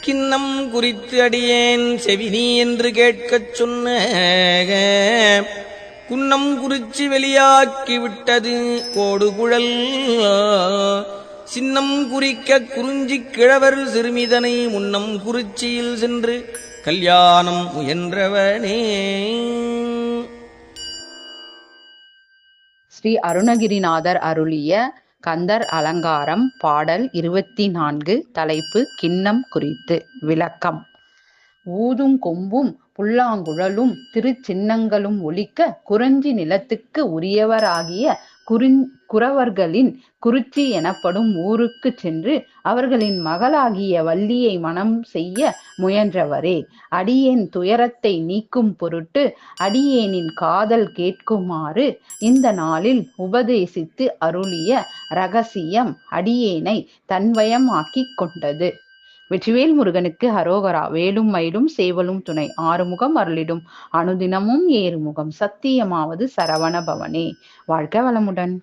கிண்ணம் குறித்து அடியேன் செவினி என்று கேட்கச் சொன்ன குன்னம் குறிச்சி வெளியாக்கி விட்டது கோடுகுழல் சின்னம் குறிக்க குறிஞ்சிக் கிழவர் சிறுமிதனை முன்னம் குறிச்சியில் சென்று கல்யாணம் முயன்றவனே. ஸ்ரீ அருணகிரிநாதர் அருளிய கந்தர் அலங்காரம் பாடல் 24. தலைப்பு கிண்ணம் குறித்து. விளக்கம். ஊதும் கொம்பும் புல்லாங்குழலும் திருச்சின்னங்களும் ஒலிக்க குறிஞ்சி நிலத்துக்கு உரியவராகிய குறவர்களின் குறிச்சி எனப்படும் ஊருக்கு சென்று அவர்களின் மகளாகிய வள்ளியை மணம் செய்ய முயன்றவரே. அடியேன் துயரத்தை நீக்கும் பொருட்டு அடியேனின் காதல் கேட்குமாறு இந்த நாளில் உபதேசித்து அருளிய இரகசியம் அடியேனை தன்வயமாக்கிக் கொண்டது. வெற்றிவேல் முருகனுக்கு அரோகரா. வேலும் மயிலும் சேவலும் துணை. ஆறுமுகம் அருளிடும் அனுதினமும் ஏறுமுகம். சத்தியமாவது சரவண பவனே. வாழ்க வளமுடன்.